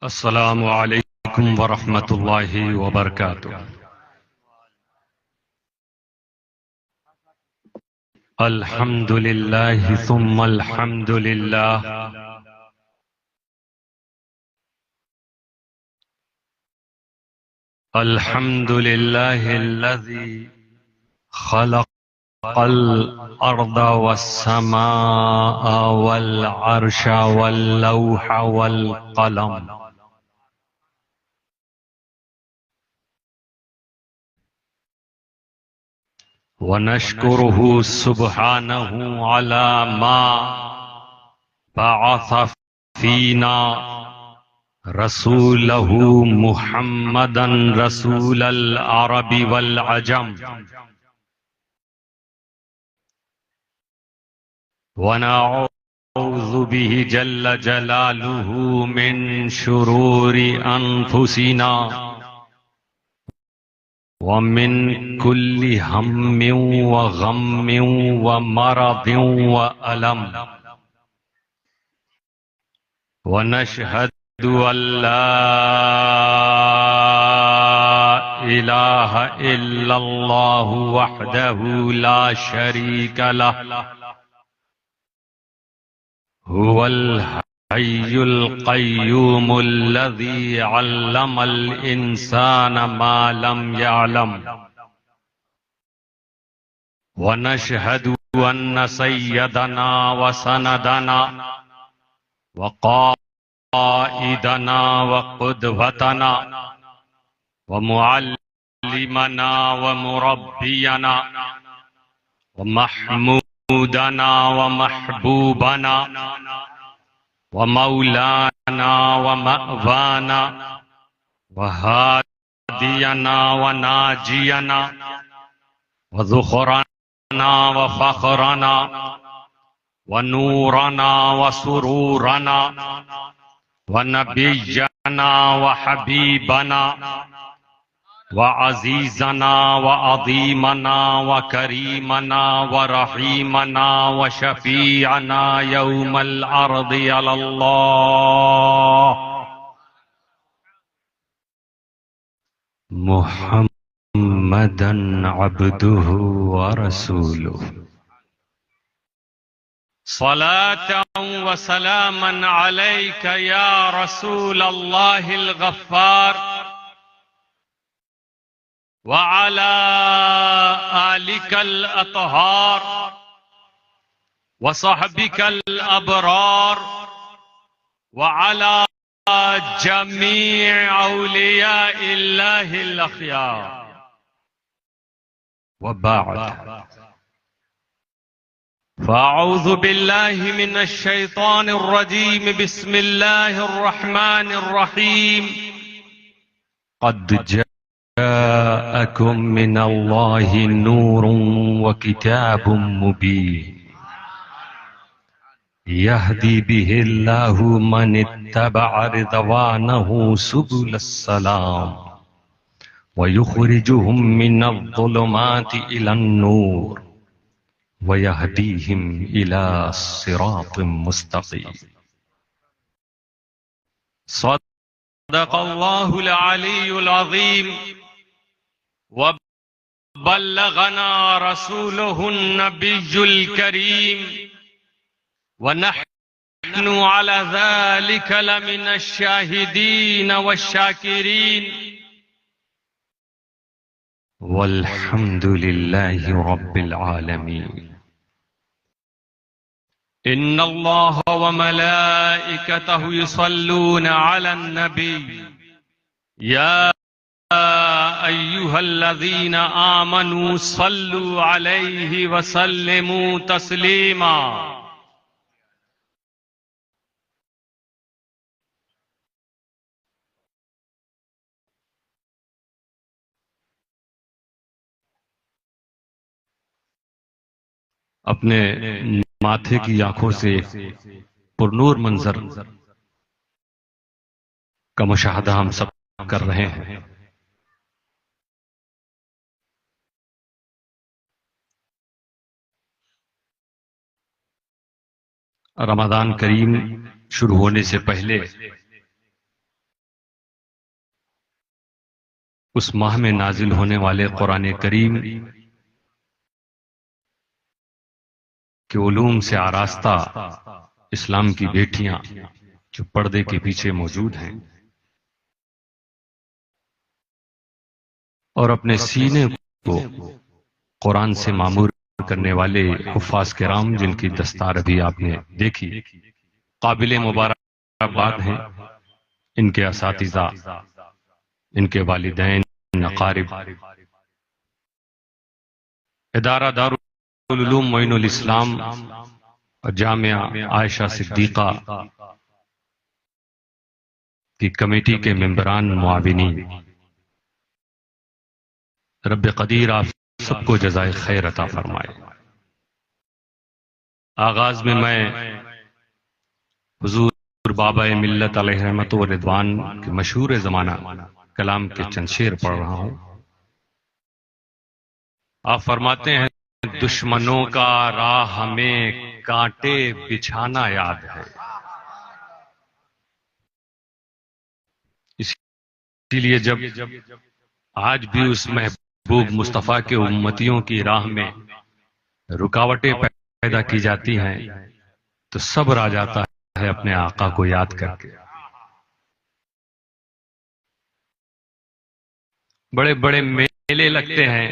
السلام علیکم ورحمۃ اللہ وبرکاتہ۔ الحمد للہ ثم الحمد للہ، الحمد للہ الذی خلق الارض والسماء والعرش واللوح والقلم، ونشكره سبحانه على ما بعث فينا رسوله محمدا رسول العرب والعجم، ونعوذ به جل جلاله من شرور أنفسنا ومن كل هم وغم ومرض وألم، ونشهد أن لا إله إلا الله وحده لا شريك له، هو الحي القيوم الذي علم الإنسان ما لم يعلم، ونشهد أن سيدنا وسندنا وقائدنا وقدوتنا ومعلمنا ومربينا ومحمودنا ومحبوبنا ومولانا ومأوانا وهادينا وناجينا وذخرنا وفخرنا ونورنا وسرورنا ونبينا وحبيبنا وعزيزنا وعظيمنا وكريمنا ورحيمنا وشفيعنا يوم العرض على الله محمدا عبده ورسوله، صلاة وسلاما عليك يا رسول الله الغفار، وعلى آلك الأطهار وصحبك الأبرار وعلى جميع أولياء الله الأخيار، وبعد، فأعوذ بالله من الشيطان الرجيم، بسم الله الرحمن الرحيم، قد جاءكم من الله نور وكتاب مبين يهدي به الله من اتبع رضوانه سبل السلام ويخرجهم من الظلمات إلى النور ويهديهم إلى صراط مستقيم، صدق الله العلي العظيم، وبلغنا رسوله النبي الكريم، ونحن على ذلك لمن الشاهدين والشاكرين، والحمد لله رب العالمين۔ إن الله وملائكته يصلون على النبي، يا أيها الذين آمنوا صلوا عليه وسلموا تسليما۔ اپنے ماتھے کی آنکھوں سے پرنور منظر کا مشاہدہ ہم سب کر رہے ہیں۔ رمضان کریم شروع ہونے سے پہلے اس ماہ میں نازل ہونے والے قرآن کریم کے علوم سے آراستہ اسلام کی بیٹیاں جو پردے کے پیچھے موجود ہیں اور اپنے سینے کو قرآن سے معمور کرنے والے حفاظ کرام جن کی دستار ابھی آپ نے دیکھی، قابل مبارکباد ہیں ان کے اساتذہ، ان کے والدین، اقارب، ادارہ دارالعلوم معین الاسلام اور جامعہ عائشہ صدیقہ کی کمیٹی کے ممبران، معاونین، رب قدیر آپ سب کو جزائے خیر عطا فرمائے۔ آغاز میں حضور بابا ملت علیہ رحمت و رضوان کے مشہور زمانہ کلام کے چند شعر پڑھ رہا ہوں۔ آپ فرماتے ہیں دشمنوں کا راہ ہمیں کانٹے بچھانا یاد ہے، اسی لیے جب آج بھی اس محبوب مصطفیٰ کے امتیوں کی راہ میں رکاوٹیں پیدا کی جاتی ہیں تو صبر آ جاتا ہے اپنے آقا کو یاد کر کے۔ بڑے بڑے میلے لگتے ہیں،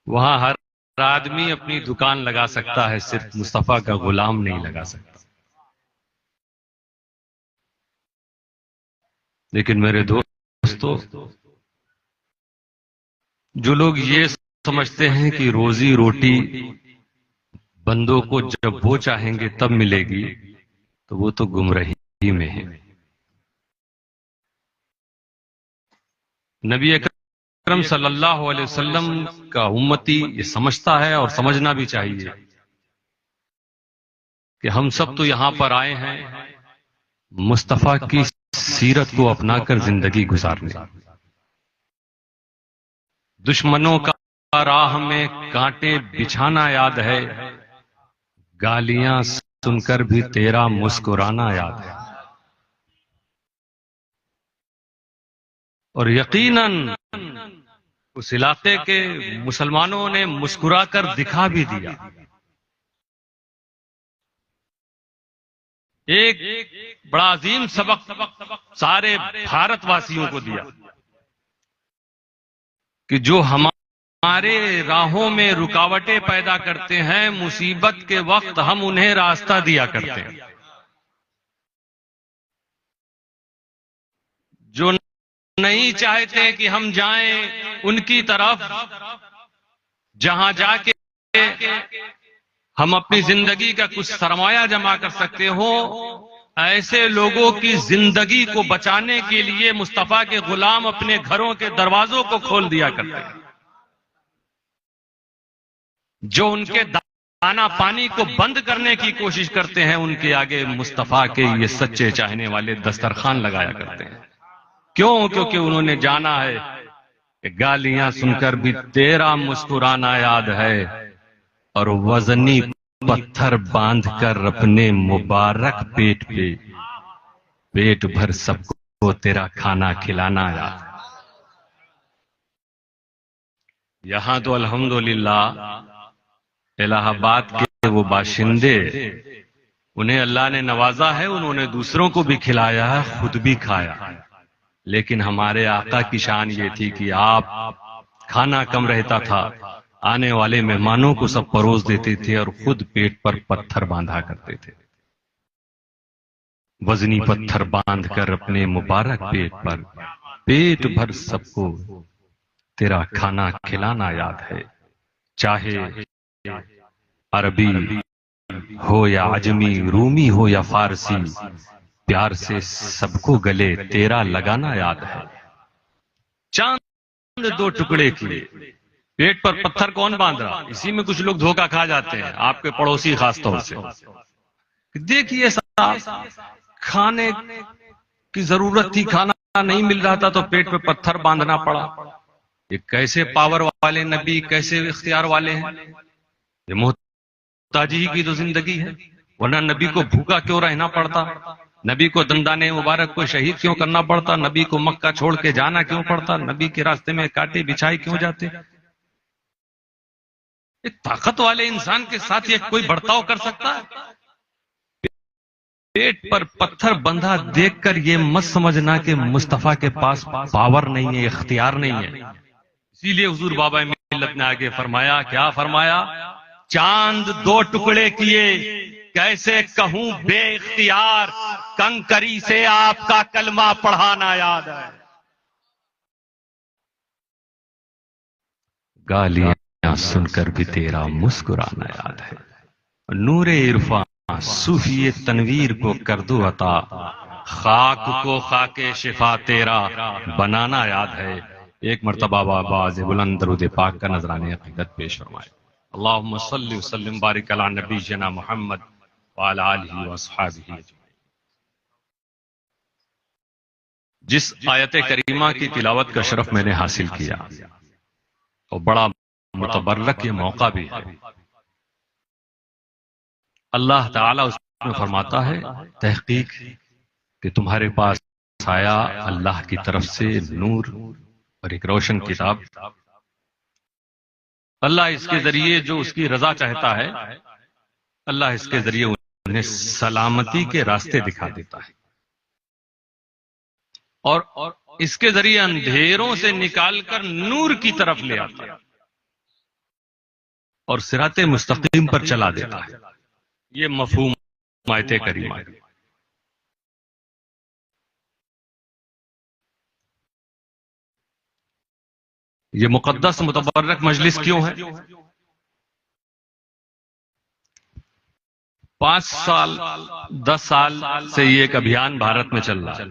وہاں ہر آدمی اپنی دکان لگا سکتا ہے، صرف مصطفیٰ کا غلام نہیں لگا سکتا۔ لیکن میرے دوستو، جو لوگ یہ سمجھتے ہیں کہ روزی روٹی بندوں کو جب وہ چاہیں گے تب ملے گی، تو وہ تو گمراہی میں ہے۔ نبی اکرم صلی اللہ علیہ وسلم کا امتی یہ سمجھتا ہے اور سمجھنا بھی چاہیے کہ ہم سب تو یہاں پر آئے ہیں مصطفیٰ کی سیرت کو اپنا کر زندگی گزارنے۔ دشمنوں کا راہ میں کانٹے بچھانا یاد ہے، گالیاں سن کر بھی تیرا مسکرانا یاد ہے، اور یقیناً اس علاقے کے مسلمانوں نے مسکرا کر دکھا بھی دیا۔ ایک بڑا عظیم سبق سارے بھارت واسیوں کو دیا کہ جو ہمارے راہوں میں رکاوٹیں پیدا کرتے ہیں، مصیبت کے وقت ہم انہیں راستہ دیا کرتے ہیں۔ جو نہیں چاہتے کہ ہم جائیں ان کی طرف، جہاں جا کے ہم اپنی زندگی کا کچھ سرمایہ جمع کر سکتے ہو، ایسے لوگوں کی زندگی کو بچانے کے لیے مصطفیٰ کے غلام اپنے گھروں کے دروازوں کو کھول دیا کرتے ہیں۔ جو ان کے دانا پانی کو بند کرنے کی کوشش کرتے ہیں، ان کے آگے مصطفیٰ کے یہ سچے چاہنے والے دسترخوان لگایا کرتے ہیں۔ کیوں؟ کیونکہ انہوں نے جانا ہے کہ گالیاں سن کر بھی تیرا مسکرانا یاد ہے، اور وزنی پتھر باندھ کر اپنے مبارک پیٹ پہ پیٹ بھر سب کو تیرا کھانا کھلانا یاد ہے۔ یہاں تو الحمدللہ الہ آباد کے وہ باشندے، انہیں اللہ نے نوازا ہے، انہوں نے دوسروں کو بھی کھلایا ہے، خود بھی کھایا، لیکن ہمارے آقا کی شان یہ تھی کہ آپ کھانا کم رہتا تھا، آنے والے مہمانوں کو سب پروس دیتے تھے اور خود پیٹ پر پتھر باندھا کرتے تھے۔ وزنی پتھر باندھ کر اپنے مبارک پیٹ پر پیٹ بھر سب کو تیرا کھانا کھلانا یاد ہے۔ چاہے عربی ہو یا عجمی، رومی ہو یا فارسی، پیار سے سب کو گلے تیرا لگانا یاد ہے۔ چاند دو ٹکڑے کیے، پیٹ پر پتھر کون باندھ رہا؟ اسی میں کچھ لوگ دھوکہ کھا جاتے ہیں، آپ کے پڑوسی خاص طور سے۔ دیکھیے صاحب، کھانے کی ضرورت تھی، کھانا نہیں مل رہا تھا تو پیٹ پہ پتھر باندھنا پڑا۔ یہ کیسے پاور والے نبی، کیسے اختیار والے ہیں؟ یہ محتاجی کی تو زندگی ہے، ورنہ نبی کو بھوکا کیوں رہنا پڑتا؟ نبی کو دندان مبارک کو شہید کیوں کرنا پڑتا؟ نبی کو مکہ چھوڑ کے جانا کیوں پڑتا؟ نبی کے راستے میں کانٹے بچھائے کیوں جاتے؟ ایک طاقت والے انسان کے ساتھ یہ کوئی برتاؤ کر سکتا ہے؟ پیٹ پر پتھر بندھا دیکھ کر یہ مت سمجھنا کہ مصطفیٰ کے پاس پاور نہیں ہے، اختیار نہیں ہے۔ اسی لیے حضور بابا ملت نے آگے فرمایا، کیا فرمایا؟ چاند دو ٹکڑے کیے کیسے کہوں بے اختیار، کنکری سے آپ کا کلمہ پڑھانا یاد ہے۔ گالیاں سن کر بھی تیرا مسکرانا یاد ہے، نور عرفان صوفی تنویر کو کر دو عطا، خاک کو خاک شفا تیرا بنانا یاد ہے۔ ایک مرتبہ باز بلند درود پاک کا نذرانہ عقیدت پیش فرمائے۔ اللہم صلی وسلم بارک علی نبینا محمد وعلی آلہ واصحابہ۔ جس آیت کریمہ کی تلاوت کا شرف میں نے حاصل کیا اور بڑا متبرک یہ موقع بھی ہے، اللہ تعالیٰ اس میں فرماتا ہے تحقیق کہ تمہارے پاس آیا اللہ کی طرف سے نور اور ایک روشن کتاب، اللہ اس کے ذریعے جو اس کی رضا چاہتا ہے، اللہ اس کے ذریعے انہیں سلامتی کے راستے دکھا دیتا ہے، اور اس کے ذریعے اندھیروں سے نکال کر نور کی طرف لے آتا ہے اور صراط مستقیم پر چلا دیتا ہے۔ یہ مفہوم آیت کریمہ ہے۔ یہ مقدس متبرک مجلس کیوں ہے؟ 5 سال 10 سال سے یہ ایک ابھیان بھارت میں چل رہا ہے،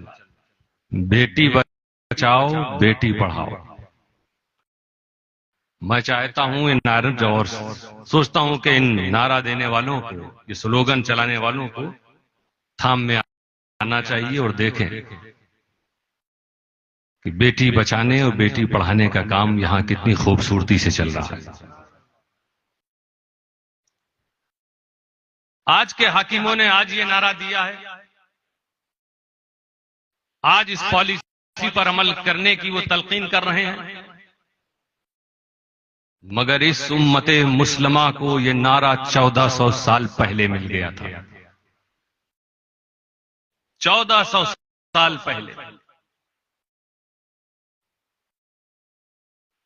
بیٹی بچاؤ بیٹی پڑھاؤ۔ میں چاہتا ہوں ان نعروں اور سوچتا ہوں کہ ان نعرہ دینے والوں کو، یہ سلوگن چلانے والوں کو تھام میں آنا چاہیے اور دیکھیں کہ بیٹی بچانے اور بیٹی پڑھانے کا کام یہاں کتنی خوبصورتی سے چل رہا ہے۔ آج کے حاکموں نے آج یہ نعرہ دیا ہے، آج اس پالیسی پر عمل کرنے کی وہ تلقین کر رہے ہیں، مگر اس امت مسلمہ کو یہ نعرہ 1400 سال پہلے مل گیا تھا۔ 1400 سال پہلے۔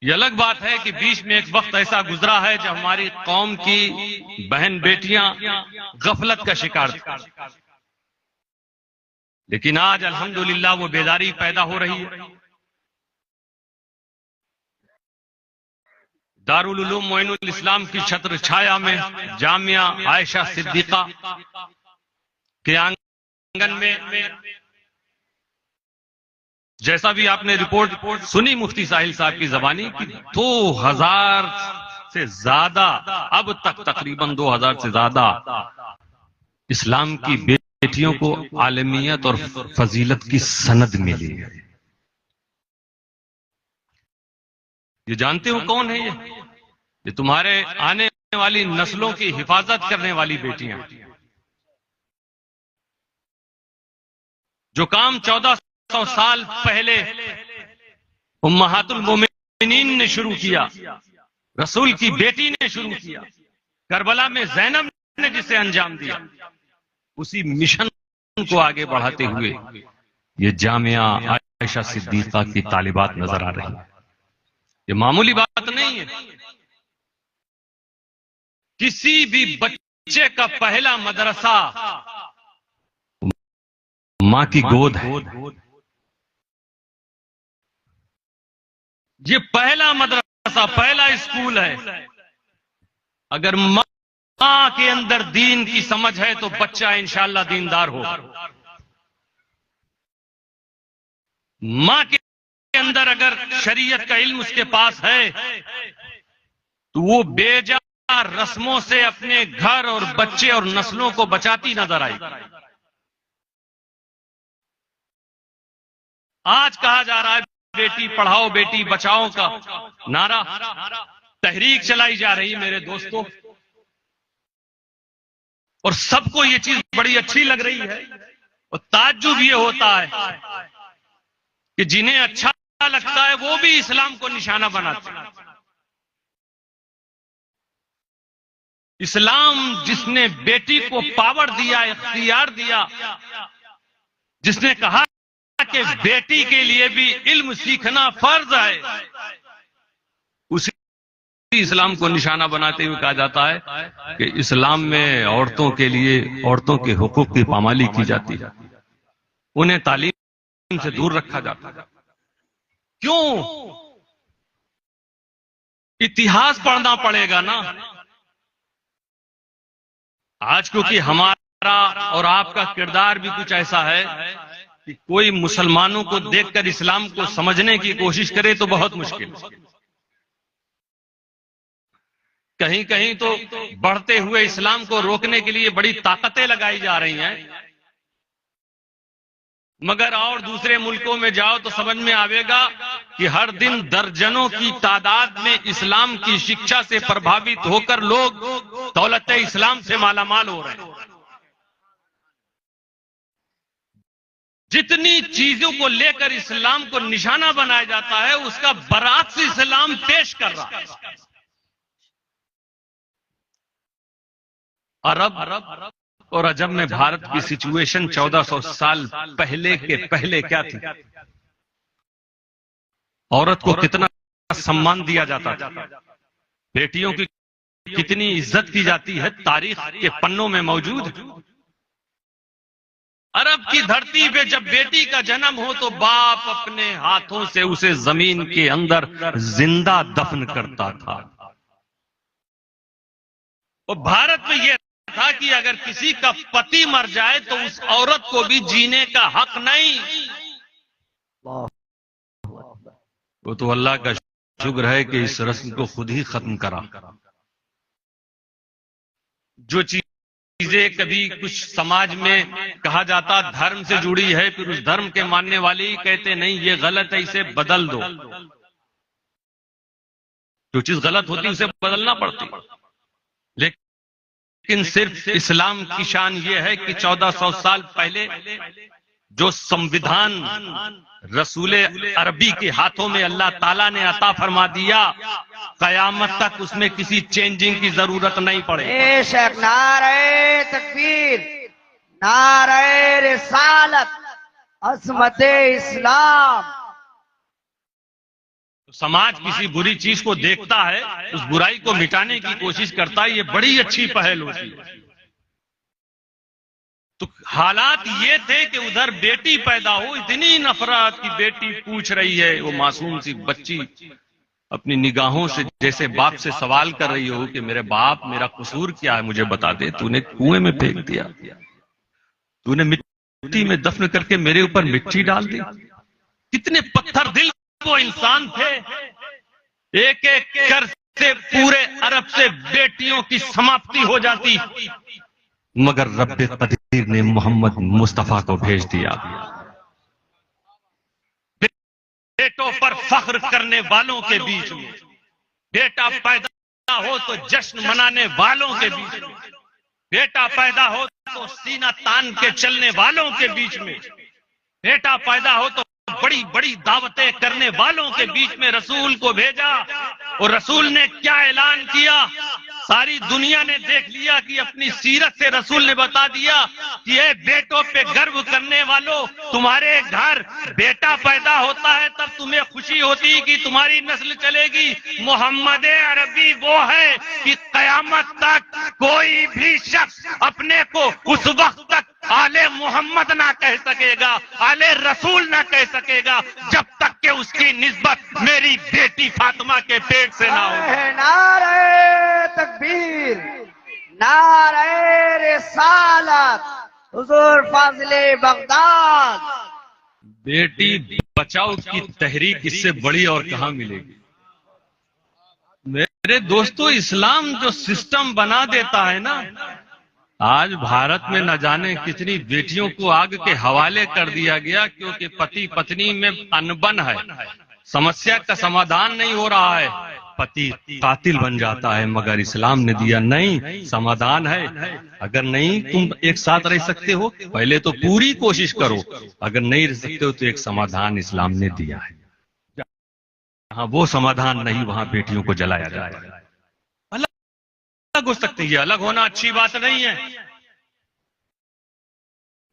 یہ الگ بات ہے کہ بیچ میں ایک وقت ایسا گزرا ہے جب ہماری قوم کی بہن بیٹیاں غفلت کا شکار تھیں، لیکن آج الحمدللہ وہ بیداری پیدا ہو رہی ہے۔ دارالعلوم معین الاسلام کی چھتر چھایا میں جامعہ عائشہ صدیقہ کے آنگن میں، جیسا بھی آپ نے رپورٹ سنی مفتی ساحل صاحب کی زبانی کی، 2000 سے زیادہ اب تک تقریباً 2000 سے زیادہ اسلام کی بیٹیوں کو عالمیت اور فضیلت کی سند ملی ہے۔ یہ جانتے ہو کون ہے؟ یہ تمہارے آنے والی نسلوں کی حفاظت کرنے والی بیٹیاں، جو کام 1400 سال پہلے امہات المومنین نے شروع کیا، رسول کی بیٹی نے شروع کیا، کربلا میں زینب نے جسے انجام دیا، اسی مشن کو آگے بڑھاتے ہوئے یہ جامعہ عائشہ صدیقہ کی طالبات نظر آ رہی ہیں۔ یہ معمولی بات نہیں ہے۔ کسی بھی بچے کا پہلا مدرسہ ماں کی گود ہے۔ یہ پہلا مدرسہ، پہلا اسکول ہے۔ اگر ماں کے اندر دین کی سمجھ ہے تو بچہ انشاءاللہ دیندار ہوگا۔ ماں کے اندر اگر شریعت کا علم اس کے پاس ہے تو وہ بے جا رسموں سے اپنے گھر اور بچے اور نسلوں کو بچاتی نظر آئی۔ آج کہا جا رہا ہے بیٹی پڑھاؤ بیٹی بچاؤ کا نعرہ، تحریک چلائی جا رہی میرے دوستوں، اور سب کو یہ چیز بڑی اچھی لگ رہی ہے، اور تعجب یہ ہوتا ہے کہ جنہیں اچھا لگتا ہے وہ بھی اسلام کو نشانہ بناتے ہیں. اسلام جس نے بیٹی کو پاور دیا، اختیار دیا، جس نے کہا کہ بیٹی کے لیے بھی علم سیکھنا فرض ہے، اسی اسلام کو نشانہ بناتے ہوئے کہا جاتا ہے کہ اسلام میں عورتوں کے لیے عورتوں کے حقوق کی پامالی کی جاتی ہے، انہیں تعلیم سے دور رکھا جاتا ہے. کیوں؟ اتہاس پڑھنا پڑے گا نا. آج کیونکہ ہمارا اور آپ کا کردار بھی کچھ ایسا ہے کہ کوئی مسلمانوں کو دیکھ کر اسلام کو سمجھنے کی کوشش کرے تو بہت مشکل. کہیں کہیں تو بڑھتے ہوئے اسلام کو روکنے کے لیے بڑی طاقتیں لگائی جا رہی ہیں، مگر اور دوسرے ملکوں میں جاؤ تو سمجھ میں آئے گا کہ ہر دن درجنوں کی تعداد میں اسلام کی شکشا سے پربھاوت ہو کر لوگ دولت اسلام سے مالا مال ہو رہے ہیں. جتنی چیزوں کو لے کر اسلام کو نشانہ بنایا جاتا ہے اس کا برعکس اسلام پیش کر رہا ہے. عرب اور عجم میں بھارت کی سچویشن 1400 سال پہلے کے پہلے کیا تھی؟ عورت کو کتنا سمان دیا جاتا تھا، بیٹیوں کی کتنی عزت کی جاتی ہے، تاریخ کے پنوں میں موجود ہے. عرب کی دھرتی پہ جب بیٹی کا جنم ہو تو باپ اپنے ہاتھوں سے اسے زمین کے اندر زندہ دفن کرتا تھا. اور بھارت میں یہ تھا کہ اگر کسی کا پتی مر جائے تو اس عورت کو بھی جینے کا حق نہیں. وہ تو اللہ کا شکر ہے کہ اس رسم کو خود ہی ختم کرا. جو چیزیں کبھی کچھ سماج میں کہا جاتا دھرم سے جڑی ہے، پھر اس دھرم کے ماننے والے ہی کہتے نہیں یہ غلط ہے اسے بدل دو. جو چیز غلط ہوتی اسے بدلنا پڑتی. لیکن صرف اسلام کی شان یہ ہے کہ 1400 سال پہلے جو سمویدھان رسول عربی کے ہاتھوں میں اللہ تعالیٰ نے عطا فرما دیا، قیامت تک اس میں کسی چینجنگ کی ضرورت نہیں پڑے. بے شک. نعرہ تکبیر، نعرہ رسالت، عظمت اسلام. سماج کسی بری چیز کو دیکھتا ہے، اس برائی کو مٹانے کی کوشش کرتا ہے، یہ بڑی اچھی پہل ہوتی ہے. تو حالات یہ تھے کہ ادھر بیٹی پیدا ہو، اتنی نفرت کی بیٹی پوچھ رہی ہے، وہ معصوم سی بچی اپنی نگاہوں سے جیسے باپ سے سوال کر رہی ہو کہ میرے باپ میرا قصور کیا ہے مجھے بتا دے. تو نے کنویں میں پھینک دیا، تو نے مٹی میں دفن کر کے میرے اوپر مٹی ڈال دی. کتنے پتھر دل وہ انسان تھے. ایک ایک کر سے پورے عرب سے بیٹیوں کی سماپتی ہو جاتی، مگر رب قدیر نے محمد مصطفیٰ کو بھیج دیا. بیٹوں پر فخر کرنے والوں کے بیچ میں، بیٹا پیدا ہو تو جشن منانے والوں کے بیچ میں، بیٹا پیدا ہو تو سینہ تان کے چلنے والوں کے بیچ میں، بیٹا پیدا ہو تو بڑی بڑی دعوتیں کرنے والوں کے بیچ میں رسول کو بھیجا. اور رسول نے کیا اعلان کیا؟ ساری دنیا نے دیکھ لیا کہ اپنی سیرت سے رسول نے بتا دیا کہ اے بیٹوں پہ گرو کرنے والوں، تمہارے گھر بیٹا پیدا ہوتا ہے تب تمہیں خوشی ہوتی کہ تمہاری نسل چلے گی. محمد عربی وہ ہے کہ قیامت تک کوئی بھی شخص اپنے کو اس وقت تک آل محمد نہ کہہ سکے گا، آل رسول نہ کہہ سکے گا جب تک کہ اس کی نسبت میری بیٹی فاطمہ کے پیٹ سے نہ ہو. نعرہ تکبیر، نعرہ رسالت، حضور فاضل بغداد. بیٹی بچاؤ کی تحریک اس سے بڑی اور کہاں ملے گی؟ میرے دوستو، اسلام جو سسٹم بنا دیتا ہے نا، آج بھارت میں نہ جانے کتنی بیٹیوں کو آگ کے حوالے کر دیا گیا کیونکہ پتی پتنی میں انبن ہے، سمسیا کا سمادھان نہیں ہو رہا ہے. پتی قاتل بن جاتا ہے، مگر اسلام نے دیا نہیں، سمادھان ہے۔ اگر نہیں تم ایک ساتھ رہ سکتے ہو، پہلے تو پوری کوشش کرو، اگر نہیں رہ سکتے ہو تو ایک سمادھان اسلام نے دیا ہے۔ ہاں وہ سمادھان نہیں، وہاں بیٹیوں کو جلایا جاتا ہے۔ الگ ہو سکتے، یہ الگ ہونا اچھی بات نہیں ہے۔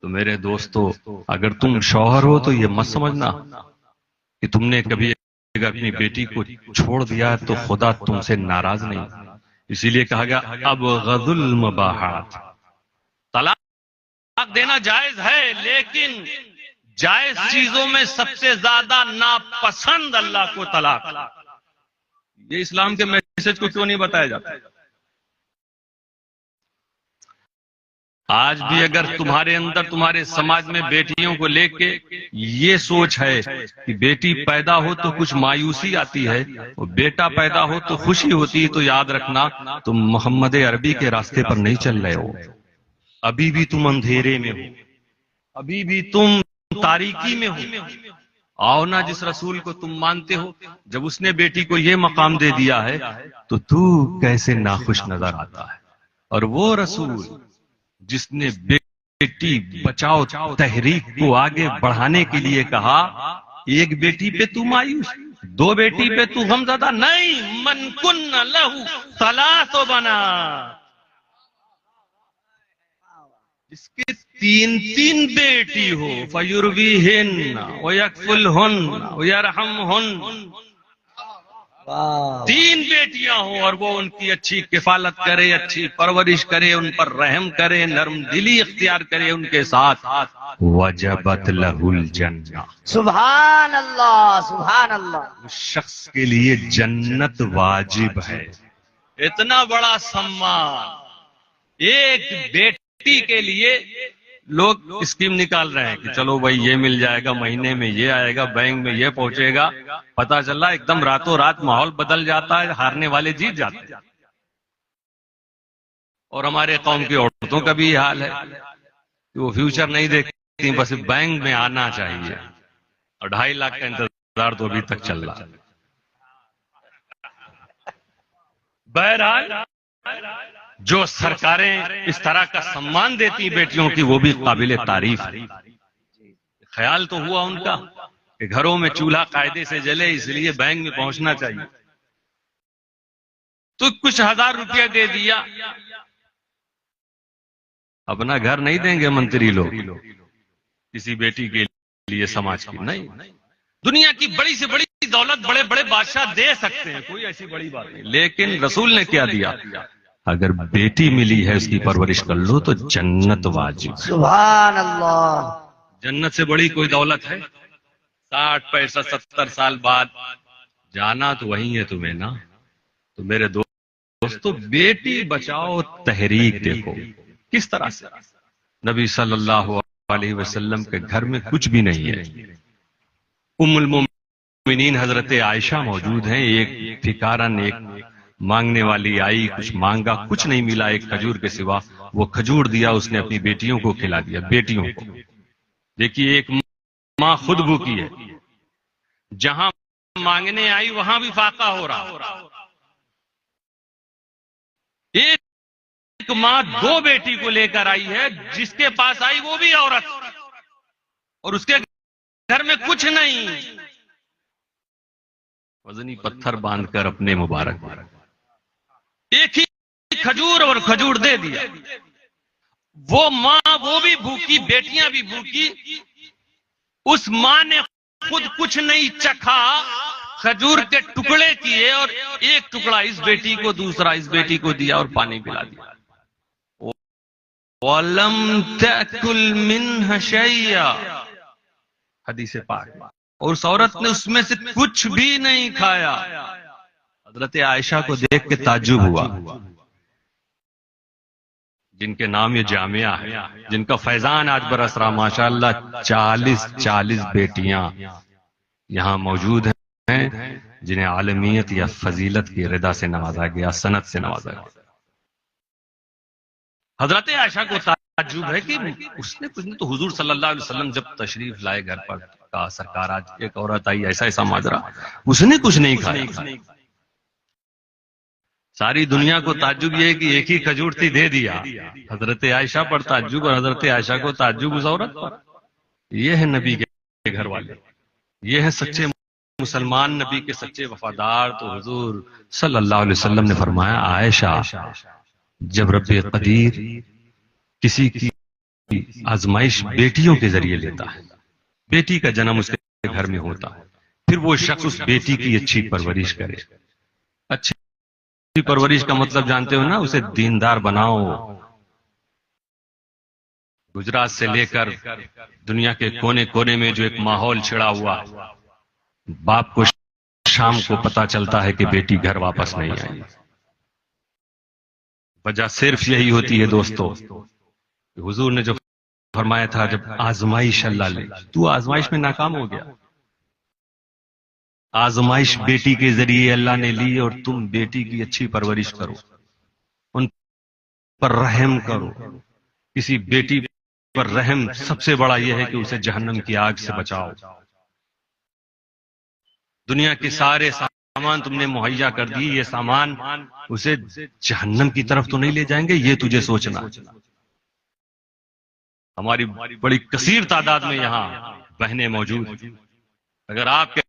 تو میرے دوستو، اگر تم شوہر ہو تو یہ مت سمجھنا کہ تم نے کبھی اگر اپنی بیٹی کو چھوڑ دیا تو خدا تم سے ناراض نہیں۔ اسی لیے کہا گیا ابغض المباحات، طلاق دینا جائز ہے، لیکن جائز چیزوں میں سب سے زیادہ ناپسند اللہ کو طلاق۔ یہ اسلام کے میسج کو کیوں نہیں بتایا جاتا؟ آج بھی اگر تمہارے اندر، تمہارے سماج میں بیٹیوں کو لے کے یہ سوچ ہے کہ بیٹی پیدا ہو تو کچھ مایوسی آتی ہے اور بیٹا پیدا ہو تو خوشی ہوتی ہے، تو یاد رکھنا تم محمد عربی کے راستے پر نہیں چل رہے ہو۔ ابھی بھی تم اندھیرے میں ہو، ابھی بھی تم تاریکی میں ہو۔ آؤ نا، جس رسول کو تم مانتے ہو، جب اس نے بیٹی کو یہ مقام دے دیا ہے تو کیسے ناخوش نظر آتا ہے۔ اور وہ رسول جس نے بیٹی بچاؤ تحریک کو آگے بڑھانے کے لیے کہا، ایک بیٹی پہ تو مایوس، دو بیٹی پہ تو غمزدہ نہیں، من کن لہو ثلاث بنات، جس کے تین تین بیٹی ہو، فیرویہن ویکفلہن ویرحمہن، تین بیٹیاں ہوں اور وہ ان کی اچھی کفالت کرے، اچھی پرورش کرے، ان پر رحم کرے، نرم دلی اختیار کرے ان کے ساتھ، وجبت لہ الجنہ، سبحان اللہ سبحان اللہ، اس شخص کے لیے جنت واجب ہے۔ اتنا بڑا سمان ایک بیٹی کے لیے لوگ اسکیم نکال رہے ہیں کہ چلو بھائی یہ مل جائے گا، مہینے میں یہ آئے گا، بینک میں یہ پہنچے گا، پتا چلا ایک دم راتوں رات ماحول بدل جاتا ہے، ہارنے والے جیت جاتے ہیں۔ اور ہمارے قوم کی عورتوں کا بھی یہ حال ہے کہ وہ فیوچر نہیں دیکھتی، بس بینک میں آنا چاہیے، اور 2.5 لاکھ کا انتظار تو ابھی تک چل رہا ہے۔ بہرحال جو سرکاریں اس طرح کا سمان دیتی بیٹیوں کی، وہ بھی قابل تعریف ہے۔ خیال تو ہوا ان کا کہ گھروں میں چولہا قاعدے سے جلے، اس لیے بینک میں پہنچنا چاہیے، تو کچھ 1000 روپیہ دے دیا۔ اپنا گھر نہیں دیں گے منتری لوگ کسی بیٹی کے لیے سماج کی، نہیں، دنیا کی بڑی سے بڑی دولت بڑے بڑے بادشاہ دے سکتے ہیں، کوئی ایسی بڑی بات نہیں، لیکن رسول نے کیا دیا؟ اگر بیٹی ملی ہے اس کی پرورش کر لو تو جنت واجب۔ سبحان اللہ، جنت سے بڑی کوئی دولت ہے؟ 60 65 70 سال بعد جانا تو وہی ہے تمہیں نا۔ تو میرے دوستو، بیٹی بچاؤ تحریک دیکھو کس طرح سے نبی صلی اللہ علیہ وسلم کے گھر میں کچھ بھی نہیں ہے، ام المومنین حضرت عائشہ موجود ہیں، ایک بھکارن، ایک مانگنے والی آئی، کچھ مانگا، کچھ نہیں ملا ایک کھجور کے سوا، وہ کھجور دیا، اس نے اپنی بیٹیوں کو کھلا دیا، بیٹیوں کو۔ دیکھیے ایک ماں خود بھوکی ہے، جہاں مانگنے آئی وہاں بھی فاقہ ہو رہا، ایک ماں 2 بیٹی کو لے کر آئی ہے، جس کے پاس آئی وہ بھی عورت، اور اس کے گھر میں کچھ نہیں، وزنی پتھر باندھ کر اپنے مبارک ایک ہی کھجور اور کھجور دے دیا۔ وہ ماں وہ بھی بھوکی، بیٹیاں بھی بھوکی، اس ماں نے خود کچھ نہیں چکھا، کھجور کے ٹکڑے کیے اور ایک ٹکڑا اس بیٹی کو، دوسرا اس بیٹی کو دیا اور پانی پلا دیا۔ وَلَمْ تَأْكُلْ مِنْهَ شَيْئًا، حدیث پاک، اور اس عورت نے اس میں سے کچھ بھی نہیں کھایا۔ حضرت عائشہ کو دیکھ کے تعجب ہوا، جن کے نام یہ جامعہ ہے، جن کا فیضان آج برس رہا، ماشاءاللہ 40 بیٹیاں یہاں موجود ہیں جنہیں عالمیت یا فضیلت کی رضا سے نوازا گیا، سند سے نوازا گیا۔ حضرت عائشہ کو تعجب ہے کہ اس نے کچھ نہیں، تو حضور صلی اللہ علیہ وسلم جب تشریف لائے گھر پر، کہا سرکار آج ایک عورت آئی، ایسا ایسا ماجرا، اس نے کچھ نہیں کھایا۔ ساری دنیا کو تعجب یہ ہے کہ ایک ہی کھجورتی دے دیا، حضرت عائشہ پر تعجب اور حضرت عائشہ کو تعجب اس عورت پر۔ یہ ہے نبی کے گھر والے، یہ ہے سچے مسلمان، نبی کے سچے وفادار۔ تو حضور صلی اللہ علیہ وسلم نے فرمایا عائشہ، جب رب قدیر کسی کی آزمائش بیٹیوں کے ذریعے لیتا ہے، بیٹی کا جنم اس کے گھر میں ہوتا ہے، پھر وہ شخص اس بیٹی کی اچھی پرورش کرے۔ اچھی پرورش کا مطلب جانتے ہو نا، اسے دیندار بناؤ۔ گجرات سے لے کر دنیا کے کونے کونے میں جو ایک ماحول چھڑا ہوا، باپ کو شام کو پتا چلتا ہے کہ بیٹی گھر واپس نہیں آئی، وجہ صرف یہی ہوتی ہے دوستو، حضور نے جو فرمایا تھا جب آزمائش اللہ لے، تو آزمائش میں ناکام ہو گیا، آزمائش بیٹی کے ذریعے اللہ نے لی، اور تم بیٹی کی اچھی پرورش کرو، ان پر رحم کرو۔ کسی بیٹی پر رحم سب سے بڑا یہ ہے کہ اسے جہنم کی آگ سے بچاؤ۔ دنیا کے سارے سامان تم نے مہیا کر دی، یہ سامان اسے جہنم کی طرف تو نہیں لے جائیں گے، یہ تجھے سوچنا۔ ہماری بڑی کثیر تعداد میں یہاں بہنیں موجود ہیں، اگر آپ کے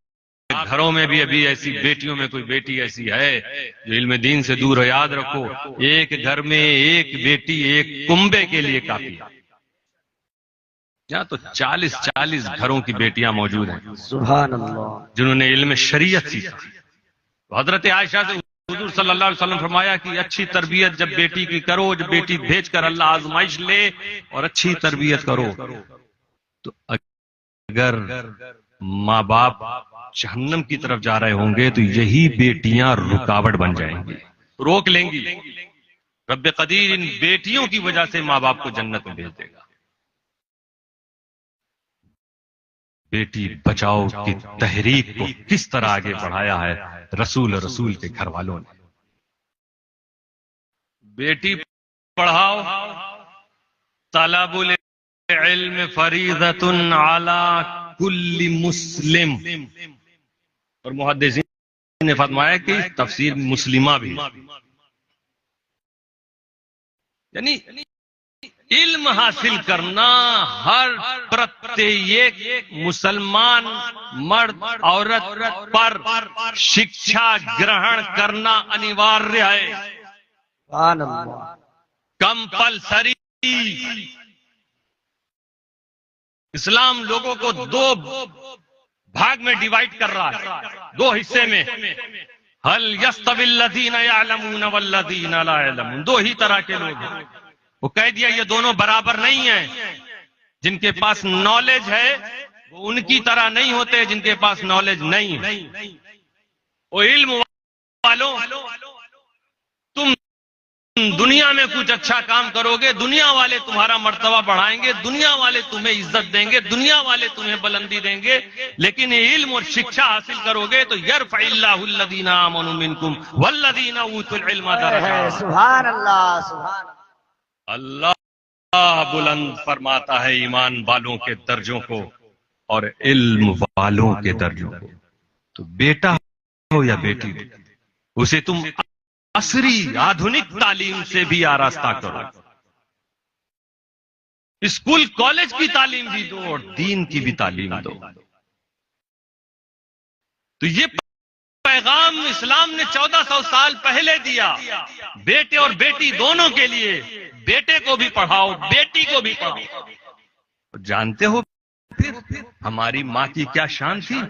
گھروں میں بھی ابھی ایسی بیٹیوں میں کوئی بیٹی ایسی ہے جو علم دین سے دور ہے، یاد رکھو ایک گھر میں ایک بیٹی ایک کنبے کے لیے کافی ہے۔ یہاں تو 40 گھروں کی بیٹیاں موجود ہیں سبحان اللہ، جنہوں نے علم شریعت سیکھا۔ حضرت عائشہ سے حضور صلی اللہ علیہ وسلم فرمایا کہ اچھی تربیت جب بیٹی کی کرو، جب بیٹی بھیج کر اللہ آزمائش لے اور اچھی تربیت کرو، تو اگر ماں باپ جہنم کی طرف جا رہے ہوں گے تو یہی بیٹیاں رکاوٹ بن جائیں گی، روک لیں گی۔ رب قدیر ان بیٹیوں کی وجہ سے ماں باپ کو جنت میں بھیج دے گا۔ بیٹی بچاؤ کی تحریک کو کس طرح آگے بڑھایا ہے رسول کے گھر والوں نے۔ بیٹی پڑھاؤ، طلب العلم فریضۃ علی کل مسلم، اور محدثین نے فرمایا کہ تفسیر مسلمہ بھی، یعنی علم حاصل کرنا ہر پرتیک مسلمان مرد عورت پر شکشا گرہن کرنا انیواریہ ہے، سبحان اللہ، کمپلسری۔ اسلام لوگوں کو دو بھاگ میں ڈیوائیڈ کر رہا ہے، دو حصے میں، هل يستوي الذين يعلمون والذين لا يعلمون، دو ہی طرح کے لوگ ہیں۔ وہ کہہ دیا یہ دونوں برابر نہیں ہیں، جن کے پاس نالج ہے وہ ان کی طرح نہیں ہوتے جن کے پاس نالج نہیں ہے۔ وہ علم والوں، تم دنیا میں کچھ اچھا کام کرو گے، دنیا والے تمہارا مرتبہ بڑھائیں گے، دنیا والے تمہیں عزت دیں گے، دنیا والے تمہیں بلندی دیں گے، لیکن علم اور شکشا حاصل کرو گے تو یرفع اللہ الذین آمنوا منکم والذین اوتوا العلم درجات۔ سبحان اللہ، سبحان اللہ، اللہ بلند فرماتا ہے ایمان والوں کے درجوں کو اور علم والوں کے درجوں کو۔ تو بیٹا ہو یا بیٹی ہو، اسے تم عصری آدھنک تعلیم سے بھی آراستہ کرو، اسکول کالج کی تعلیم بھی دو اور دین کی بھی تعلیم دو۔ تو یہ پیغام اسلام نے 1400 سال پہلے دیا، بیٹے اور بیٹی دونوں کے لیے، بیٹے کو بھی پڑھاؤ بیٹی کو بھی پڑھاؤ۔ جانتے ہو پھر ہماری ماں کی کیا شان تھی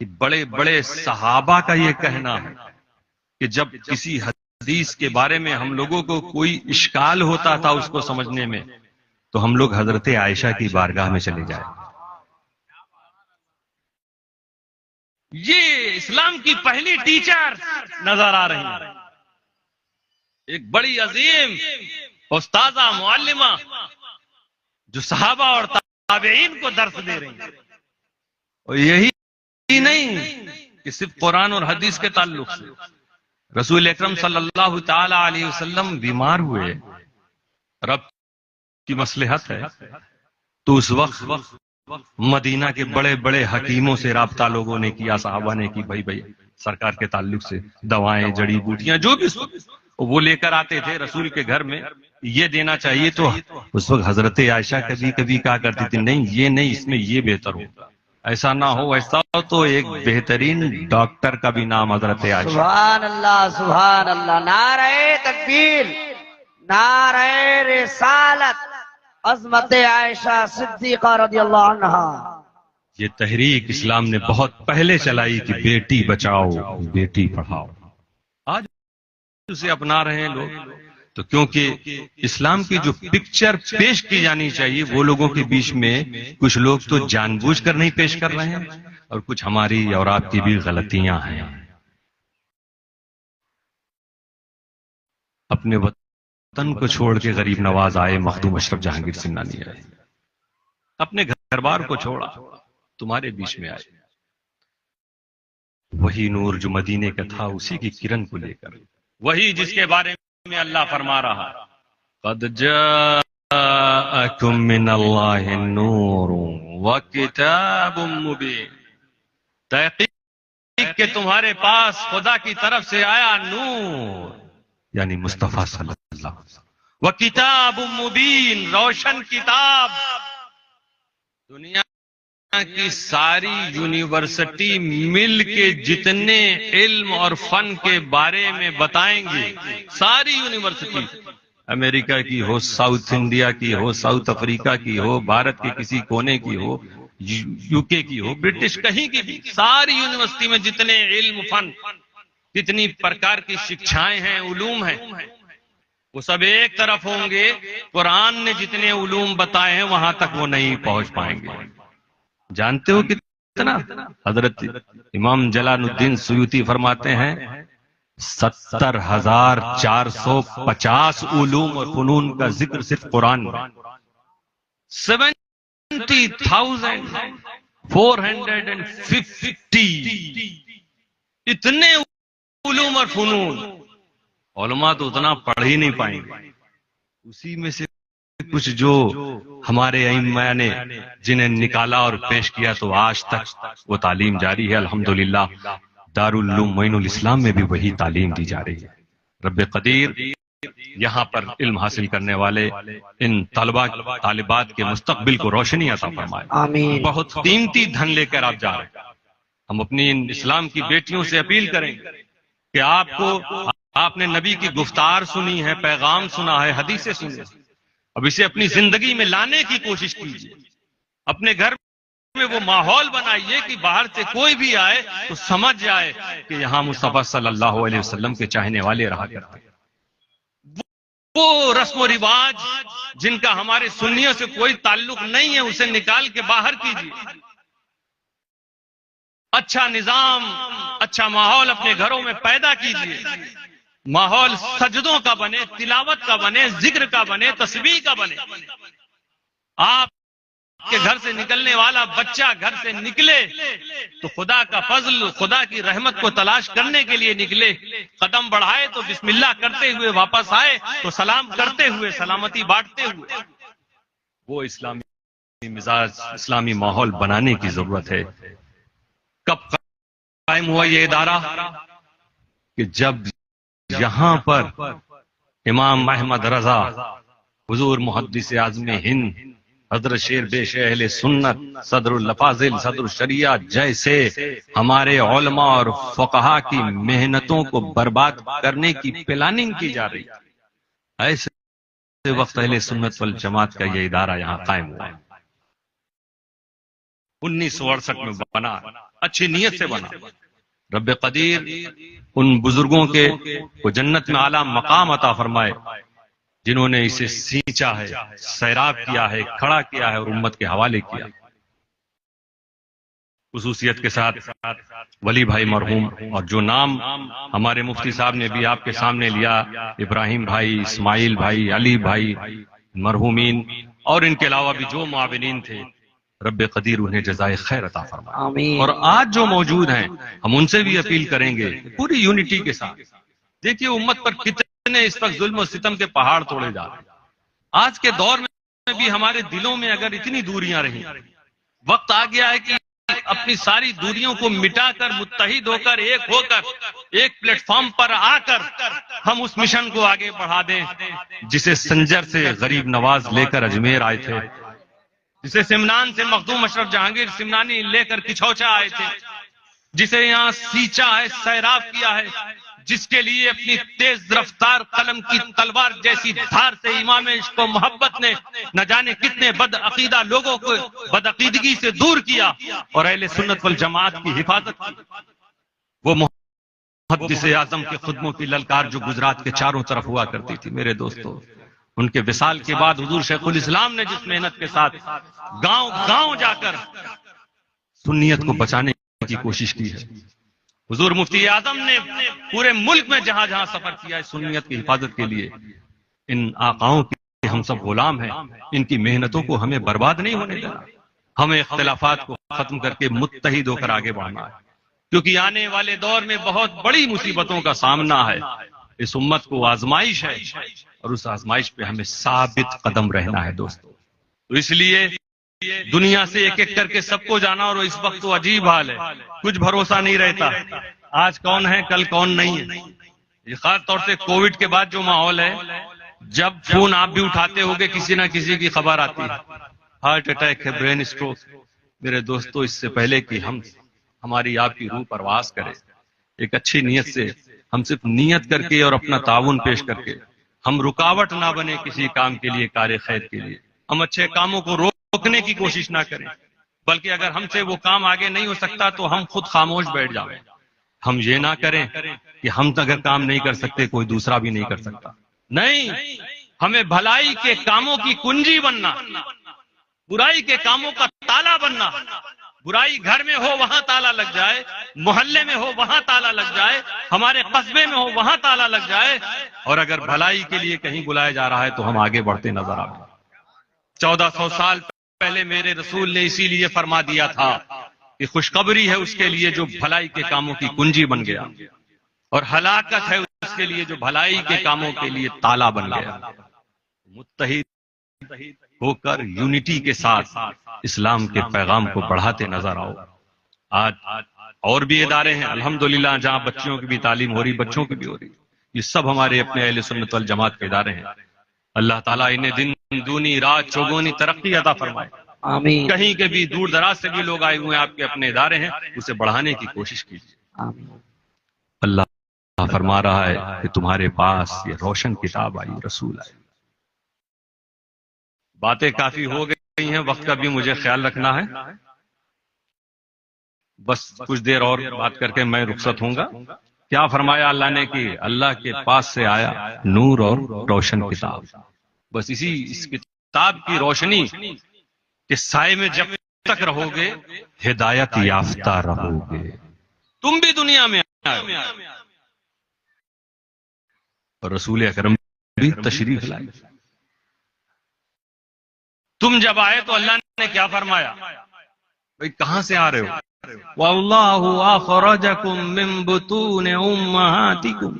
کہ بڑے بڑے صحابہ کا یہ کہنا ہے کہ جب کسی حدیث کے بارے میں ہم لوگوں کو کوئی اشکال ہوتا تھا اس کو سمجھنے میں، تو ہم لوگ حضرت عائشہ کی بارگاہ میں چلے جائیں۔ یہ اسلام کی پہلی ٹیچر نظر آ رہی ہے، ایک بڑی عظیم استاذہ معلمہ جو صحابہ اور تابعین کو درس دے رہی ہیں۔ اور یہی نہیں کہ صرف قرآن اور حدیث کے تعلق سے، رسول اکرم صلی اللہ تعالی علیہ وسلم بیمار ہوئے، رب کی مصلحت ہے تو اس وقت مدینہ کے بڑے بڑے حکیموں سے رابطہ لوگوں نے کیا، صحابہ نے کی، بھائی سرکار کے تعلق سے دوائیں جڑی بوٹیاں جو بھی وہ لے کر آتے تھے رسول کے گھر میں، یہ دینا چاہیے تو اس وقت حضرت عائشہ کبھی کبھی کہا کرتی تھی نہیں یہ نہیں، اس میں یہ بہتر ہوگا، ایسا نہ ہو، ایسا ہو تو ایک بہترین ڈاکٹر کا بھی نام حضرت عائشہ۔ سبحان اللہ سبحان اللہ، نعرہ تکبیر، نعرہ رسالت، عظمت عائشہ صدیقہ رضی اللہ عنہا۔ یہ تحریک اسلام نے بہت پہلے چلائی کہ بیٹی بچاؤ بیٹی پڑھاؤ، آج اسے اپنا رہے ہیں لوگ، تو کیونکہ اسلام کی جو پکچر پیش کی جانی چاہیے وہ لوگوں کے بیچ میں کچھ لوگ تو جان بوجھ کر نہیں پیش کر رہے ہیں، اور کچھ ہماری اور آپ کی بھی غلطیاں ہیں۔ اپنے وطن کو چھوڑ کے غریب نواز آئے، مخدوم اشرف جہانگیر سمنانی آئے، اپنے گھر بار کو چھوڑا، تمہارے بیچ میں آئے، وہی نور جو مدینے کا تھا اسی کی کرن کو لے کر، وہی جس کے بارے میں اللہ فرما رہا قد جاءکم من اللہ نور وکتاب مبین، تحقیق کہ تمہارے پاس خدا کی طرف سے آیا نور، یعنی مصطفیٰ صلی اللہ علیہ وسلم، وکتاب مبین، روشن کتاب۔ دنیا کی ساری یونیورسٹی مل کے جتنے علم اور فن کے بارے میں بتائیں گے، ساری یونیورسٹی، امریکہ کی ہو، ساؤتھ انڈیا کی ہو، ساؤتھ افریقہ کی ہو، بھارت کے کسی کونے کی ہو، یو کے کی ہو، برٹش کہیں کی بھی، ساری یونیورسٹی میں جتنے علم فن، جتنی پرکار کی شکشائیں ہیں، علوم ہیں، وہ سب ایک طرف ہوں گے، قرآن نے جتنے علوم بتائے ہیں وہاں تک وہ نہیں پہنچ پائیں گے۔ جانتے ہو کتنا؟ حضرت امام جلال الدین سیوطی فرماتے ہیں 70,450 علوم اور فنون کا ذکر صرف قرآن میں، 70,450 اتنے علوم اور فنون، علماء تو اتنا پڑھ ہی نہیں پائیں گے۔ اسی میں سے کچھ جو ہمارے ائمہ نے جنہیں نکالا اور پیش کیا تو آج تک وہ تعلیم جاری ہے، الحمدللہ۔ دارالعلوم معین الاسلام میں بھی وہی تعلیم دی جا رہی ہے۔ رب قدیر یہاں پر علم حاصل کرنے والے ان طلباء طالبات کے مستقبل کو روشنی عطا فرمائے، آمین۔ بہت قیمتی دھن لے کر آپ جا رہے ہیں۔ ہم اپنی ان اسلام کی بیٹیوں سے اپیل کریں کہ آپ نے نبی کی گفتار سنی ہے، پیغام سنا ہے، حدیثیں سنی ہیں، اب اسے اپنی زندگی میں لانے کی کوشش کیجیے، اپنے گھر میں وہ ماحول بنائیے کہ باہر سے کوئی بھی آئے تو سمجھ جائے کہ یہاں مصطفیٰ صلی اللہ علیہ وسلم کے چاہنے والے رہا کرتے ہیں۔ وہ رسم و رواج جن کا ہمارے سنیوں سے کوئی تعلق نہیں ہے اسے نکال کے باہر کیجیے، اچھا نظام، اچھا ماحول اپنے گھروں میں پیدا کیجیے، ماحول سجدوں کا بنے، تلاوت کا بنے، ذکر کا بنے، تسبیح کا بنے۔ آپ کے گھر سے نکلنے والا بچہ گھر سے نکلے تو خدا کا فضل، خدا کی رحمت کو تلاش کرنے کے لیے نکلے، قدم بڑھائے تو بسم اللہ کرتے ہوئے واپس آئے تو سلام کرتے ہوئے، سلامتی بانٹتے ہوئے۔ وہ اسلامی مزاج، اسلامی ماحول بنانے کی ضرورت ہے۔ کب قائم ہوا یہ ادارہ؟ کہ جب یہاں پر امام احمد رضا، حضور محدث اعظم ہند، حضرت شیر بیش اہل سنت، صدر الافاضل، صدر الشریعہ جیسے ہمارے علماء اور فقہا کی محنتوں کو برباد کرنے کی پلاننگ کی جا رہی ہے، ایسے وقت اہل سنت والجماعت کا یہ ادارہ یہاں قائم ہوا، 1968 میں بنا، اچھی نیت سے بنا۔ رب قدیر ان بزرگوں کے کو جنت میں اعلیٰ مقام عطا فرمائے جنہوں نے اسے سینچا ہے، سیراب کیا ہے، کھڑا کیا ہے اور امت کے حوالے کیا۔ خصوصیت کے ساتھ ولی بھائی مرحوم، اور جو نام ہمارے مفتی صاحب نے بھی آپ کے سامنے لیا، ابراہیم بھائی، اسماعیل بھائی، علی بھائی مرحومین، اور ان کے علاوہ بھی جو معاونین تھے، رب قدیر انہیں جزائے خیر عطا فرمائے۔ آمین۔ اور آج جو موجود ہیں ہم ان سے بھی اپیل کریں گے پوری یونٹی کے ساتھ۔ دیکھیے امت پر کتنے اس وقت ظلم و ستم کے پہاڑ توڑے جا رہے ہیں۔ آج کے دور میں بھی ہمارے دلوں میں اگر اتنی دوریاں رہیں، وقت آ گیا ہے کہ اپنی ساری دوریوں کو مٹا کر متحد ہو کر ایک پلیٹ فارم پر آ کر ہم اس مشن کو آگے بڑھا دیں جسے سنجر سے غریب نواز لے کر اجمیر آئے تھے، جسے سمنان سے مخدوم اشرف جہانگیر سمنانی لے کر کچھوچا آئے تھے، جسے یہاں سینچا ہے، سیراب کیا ہے، جس کے لیے اپنی تیز رفتار قلم کی تلوار جیسی دھار سے امام عشق و محبت نے نہ جانے کتنے بد عقیدہ لوگوں کو بد عقیدگی سے دور کیا اور اہل سنت والجماعت کی حفاظت کی۔ وہ محدث اعظم کے خدموں کی للکار جو گجرات کے چاروں طرف ہوا کرتی تھی، میرے دوستو، ان کے وصال کے بعد حضور شیخ الاسلام نے جس محنت کے ساتھ گاؤں گاؤں جا کر سنیت کو بچانے کی کوشش کی ہے، حضور مفتی اعظم نے پورے ملک میں جہاں جہاں سفر کیا ہے سنیت کی حفاظت کے لیے، ان آقاؤں کے ہم سب غلام ہیں، ان کی محنتوں کو ہمیں برباد نہیں ہونے دینا، ہمیں اختلافات کو ختم کر کے متحد ہو کر آگے بڑھنا ہے، کیونکہ آنے والے دور میں بہت بڑی مصیبتوں کا سامنا ہے، اس امت کو آزمائش ہے اور اس آزمائش پہ ہمیں ثابت قدم رہنا ہے دوستو۔ تو اس لیے دنیا سے ایک ایک کر کے سب کو جانا، اور اس وقت تو عجیب حال ہے، کچھ بھروسہ نہیں رہتا، آج کون ہے کل کون نہیں ہے۔ یہ خاص طور سے کووڈ کے بعد جو ماحول ہے، جب فون آپ بھی اٹھاتے ہوگے کسی نہ کسی کی خبر آتی ہے، ہارٹ اٹیک ہے، برین اسٹروک۔ میرے دوستو، اس سے پہلے کہ ہماری آپ کی روح پرواز کرے، ایک اچھی نیت سے ہم صرف نیت کر کے اور اپنا تعاون پیش کر کے ہم رکاوٹ نہ بنے کسی کام کے لیے، کار خیر کے لیے، ہم اچھے کاموں کو روکنے کی کوشش نہ کریں، بلکہ اگر ہم سے وہ کام آگے نہیں ہو سکتا تو ہم خود خاموش بیٹھ جائیں۔ ہم یہ نہ کریں کہ ہم اگر کام نہیں کر سکتے کوئی دوسرا بھی نہیں کر سکتا، نہیں، ہمیں بھلائی کے کاموں کی کنجی بننا، برائی کے کاموں کا تالا بننا۔ برائی گھر میں ہو وہاں تالا لگ جائے، محلے میں ہو وہاں تالا لگ جائے، ہمارے قصبے میں ہو وہاں تالا لگ جائے، اور اگر بھلائی کے لیے کہیں بلایا جا رہا ہے تو ہم آگے بڑھتے نظر آئیں۔ 1400 سال پہلے میرے رسول نے اسی لیے فرما دیا تھا کہ خوشخبری ہے اس کے لیے جو بھلائی کے کاموں کی کنجی بن گیا، اور ہلاکت ہے اس کے لیے جو بھلائی کے کاموں کے لیے تالا بن گیا۔ متحد ہو کر یونٹی کے ساتھ اسلام کے پیغام کو بڑھاتے نظر آؤ۔ آج اور بھی ادارے ہیں الحمدللہ جہاں بچیوں کی بھی تعلیم ہو رہی، بچوں کی بھی ہو رہی، یہ سب ہمارے اپنے اہل سنت والجماعت کے ادارے ہیں۔ اللہ تعالیٰ انہیں دن دونی رات چوگونی ترقی عطا فرمائے۔ آمین کہیں کے بھی دور دراز سے بھی لوگ آئے ہوئے ہیں، آپ کے اپنے ادارے ہیں، اسے بڑھانے کی کوشش کیجیے۔ آمین۔ اللہ فرما رہا ہے کہ تمہارے پاس یہ روشن کتاب آئی، رسول آئے۔ باتیں کافی ہو گئی ہیں، وقت کا بھی مجھے خیال رکھنا ہے، بس کچھ دیر اور بات کر کے میں رخصت ہوں گا۔ کیا فرمایا اللہ نے کہ اللہ کے پاس سے آیا نور اور روشن کتاب، بس اس کتاب کی روشنی کے سائے میں جب تک رہو گے ہدایت یافتہ رہو گے، تم بھی دنیا میں آئے اور رسول اکرم بھی تشریف لائے۔ تم جب آئے تو اللہ نے کیا فرمایا؟ بھئی کہاں سے آ رہے ہو؟ وَاللَّهُ أَخْرَجَكُم مِّن بُطُونِ أُمَّهَاتِكُمْ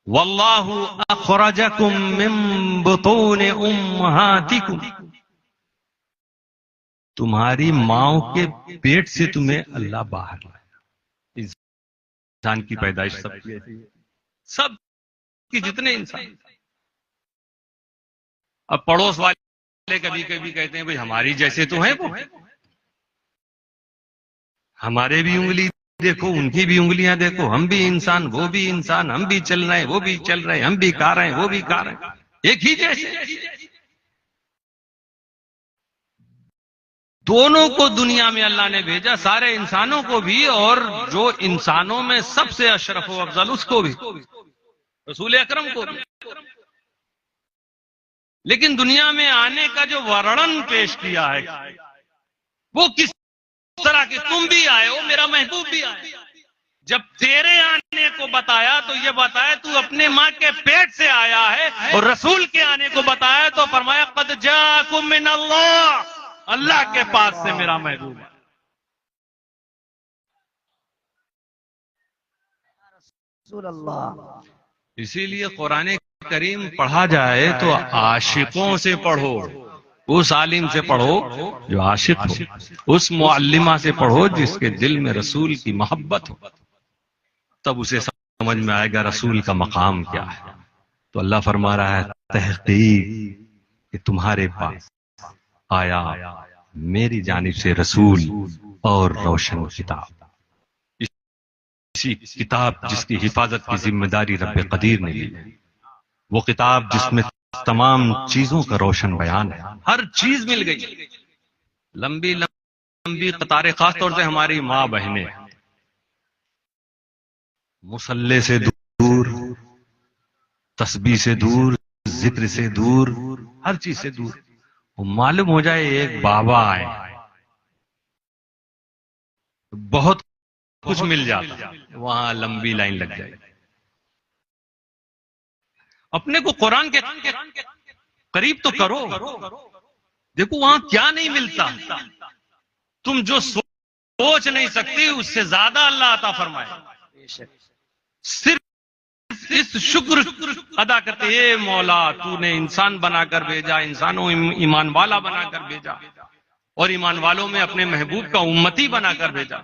وَاللَّهُ أَخْرَجَكُم مِّن بُطُونِ أُمَّهَاتِكُمْ، تمہاری ماؤں کے پیٹ سے تمہیں اللہ باہر لایا۔ انسان کی پیدائش سب کی ایسی ہے، سب کی جتنے انسان۔ اب پڑوس والے کبھی کبھی کہتے ہیں بھئی ہماری جیسے تو ہیں وہ، ہمارے بھی انگلی دیکھو ان کی بھی انگلیاں دیکھو، ہم بھی انسان وہ بھی انسان، ہم بھی چل رہے ہیں وہ بھی چل رہے ہیں، ہم بھی کھا رہے ہیں وہ بھی کھا رہے ہیں، ایک ہی جیسے۔ دونوں کو دنیا میں اللہ نے بھیجا، سارے انسانوں کو بھی، اور جو انسانوں میں سب سے اشرف و افضل اس کو بھی، رسول اکرم کو بھی۔ لیکن دنیا میں آنے کا جو ورણن پیش کیا ہے وہ کس طرح کہ تم بھی آئے ہو، میرا محبوب بھی آئے۔ جب تیرے آنے کو بتایا تو یہ بتایا تو اپنے ماں کے پیٹ سے آیا ہے، اور رسول کے آنے کو بتایا تو فرمایا قد جاءکم من اللہ، اللہ کے پاس سے میرا محبوب ہے۔ رسول اللہ۔ اسی لیے قرآن کریم پڑھا جائے تو عاشقوں سے پڑھو، اس عالم سے پڑھو جو عاشق ہو، اس معلمہ سے پڑھو جس کے دل میں رسول کی محبت ہو، تب اسے سمجھ میں آئے گا رسول کا مقام کیا ہے۔ تو اللہ فرما رہا ہے تحقیق کہ تمہارے پاس آیا میری جانب سے رسول اور روشن کتاب، اسی کتاب جس کی حفاظت کی ذمہ داری رب قدیر نے لی، وہ کتاب جس میں تمام چیزوں کا روشن بیان ہے، ہر چیز مل گئی، لمبی لمبی قطاریں، خاص طور سے ہماری ماں بہنیں، مصلی سے دور، تسبیح سے دور، ذکر سے دور، ہر چیز سے دور، وہ معلوم ہو جائے ایک بابا آئے بہت کچھ مل جاتا، وہاں لمبی لائن لگ جائے۔ اپنے کو قرآن کے قریب تو کرو، دیکھو وہاں کیا نہیں ملتا، تم جو سوچ نہیں سکتی اس سے زیادہ اللہ عطا فرمائے۔ صرف اس شکر ادا کرتے، اے مولا تو نے انسان بنا کر بھیجا، انسانوں ایمان والا بنا کر بھیجا، اور ایمان والوں میں اپنے محبوب کا امتی بنا کر بھیجا۔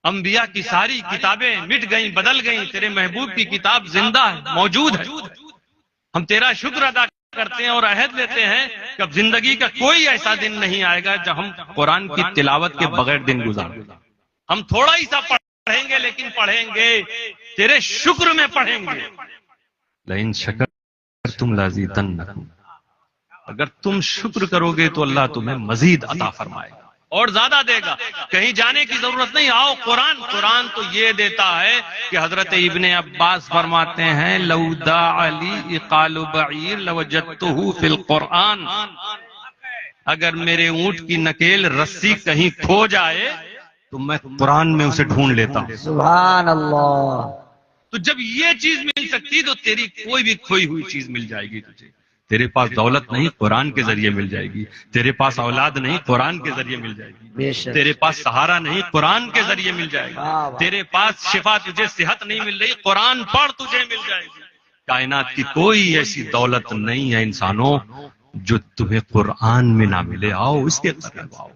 انبیاء کی ساری کتابیں مٹ گئیں، بدل گئیں، تیرے محبوب کی کتاب زندہ ہے، موجود ہے۔ ہم تیرا شکر ادا کرتے ہیں اور عہد لیتے ہیں کہ اب زندگی کا کوئی ایسا دن نہیں آئے گا جب ہم قرآن کی تلاوت کے بغیر دن گزاریں گے۔ ہم تھوڑا ہی سا پڑھیں گے لیکن پڑھیں گے، تیرے شکر میں پڑھیں گے۔ لئن شکرتم لازیدنکم، اگر تم شکر کرو گے تو اللہ تمہیں مزید عطا فرمائے گا اور زیادہ دے گا۔ کہیں جانے کی ضرورت نہیں، آؤ قرآن تو یہ دیتا ہے کہ حضرت ابن عباس فرماتے ہیں لو داع لی اقال بعیر لوجدتہ فی القرآن، اگر میرے اونٹ کی نکیل رسی کہیں کھو جائے تو میں قرآن میں اسے ڈھونڈ لیتا ہوں۔ سبحان اللہ۔ تو جب یہ چیز مل سکتی تو تیری کوئی بھی کھوئی ہوئی چیز مل جائے گی تجھے۔ تیرے پاس دولت نہیں، قرآن کے ذریعے مل جائے گی۔ تیرے پاس اولاد نہیں، قرآن کے ذریعے مل جائے گی۔ بے شک۔ تیرے پاس سہارا نہیں، قرآن کے ذریعے مل جائے گا۔ تیرے پاس شفا، تجھے صحت نہیں مل رہی، قرآن پڑھ تجھے مل جائے گی۔ کائنات کی کوئی ایسی دولت نہیں ہے انسانوں جو تمہیں قرآن میں نہ ملے۔ آؤ اس کے قریب آؤ۔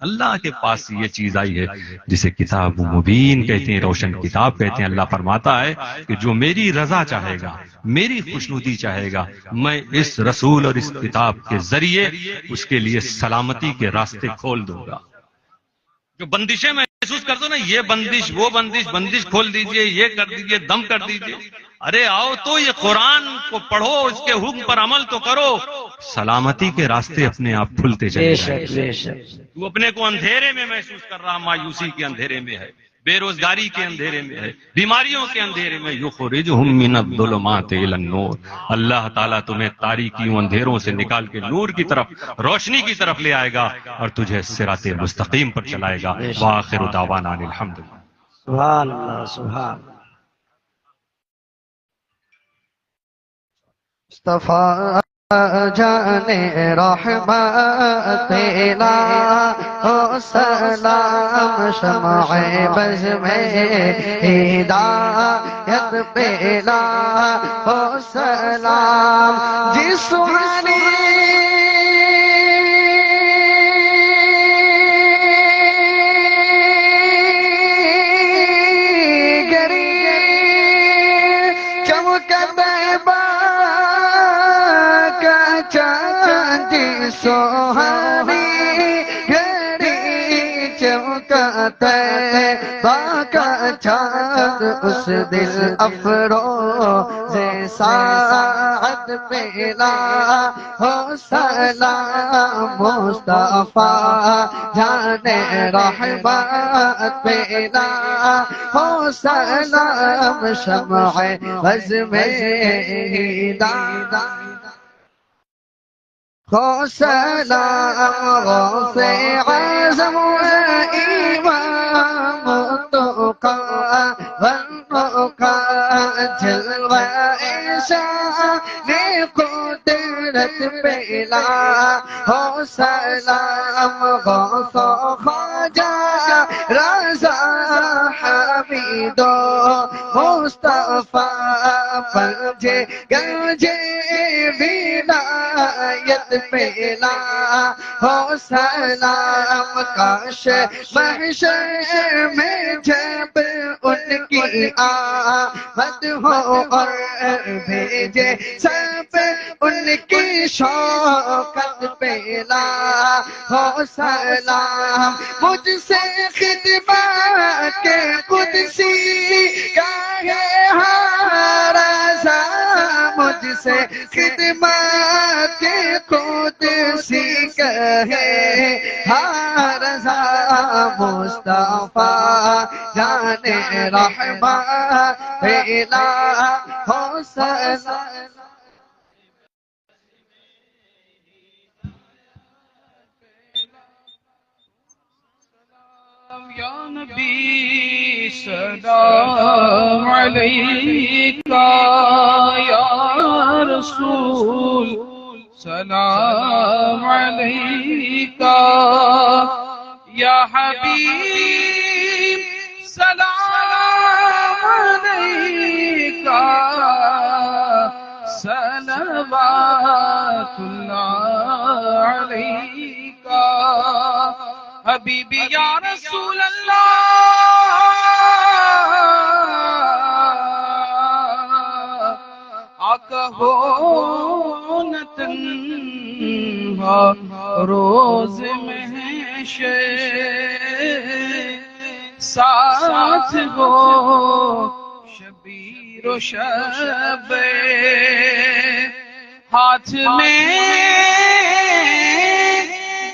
اللہ کے پاس یہ چیز آئی ہے جسے کتاب مبین کہتے ہیں، روشن کتاب کہتے ہیں۔ اللہ فرماتا ہے کہ جو میری رضا چاہے گا، میری خوشنودی چاہے گا، میں اس رسول اور اس کتاب کے ذریعے اس کے لیے سلامتی کے راستے کھول دوں گا۔ جو بندشیں محسوس کر دو نا، یہ بندش وہ بندش کھول دیجئے، یہ کر دیجئے، دم کر دیجئے، ارے آؤ تو یہ قرآن کو پڑھو، اس کے حکم پر عمل تو کرو، سلامتی کے راستے اپنے آپ کھلتے چلے بے جائیں شک گے۔ بے شک۔ تو اپنے کو اندھیرے میں محسوس کر رہا، مایوسی کے اندھیرے میں ہے، بے روزگاری کے اندھیرے میں ہے، بیماریوں کے اندھیرے میں، یخرجہم من الظلمات الی النور، اللہ تعالیٰ تمہیں تاریکیوں اندھیروں سے نکال کے نور کی طرف، روشنی کی طرف لے آئے گا اور تجھے صراط مستقیم پر چلائے گا۔ وآخر دعوانا ان الحمدللہ۔ سبحان اللہ سبحان اللہ۔ مصطفیٰ جانے رحمت تیرا ہو سلام، شمع بز میں ہدایت پیلا ہو سلام، جس سہانی گری چمکت چاند سوہانی گھڑی چمکت باقا چاند، اس دل افروز ساعت پیلا ہو سلام، مصطفیٰ جانے رحمت پیلا ہو سلام، شمع بز میں ہدایت ہو سلام، غوث اعظم امام التقی والنقی، جلوہ شان قدرت پیلا ہو سلام، غوث و خواجہ رضا حمید و مصطفیٰ، پنجے گنجے ولایت پہلا ہو سلام کاش محشر میں جب ان کی آمد ہو اور بھیجے سب ان کی شوکت پہلا ہو سلام مجھ سے خدمت کے قدسی کہے ہر رضا مجھ سے خدمت کے قدسی کہے ہر رضا مصطفیٰ جان رحمت پہلا ہو سلام یا نبی سلام علیکہ یا رسول سلام علیکہ یا حبیب سلام علیکہ صلوات اللہ علیکہ حبیبی یا رسول اللہ آقا ہو نہ تنہا روز محشر ساتھ ہو شبیر و شب ہاتھ میں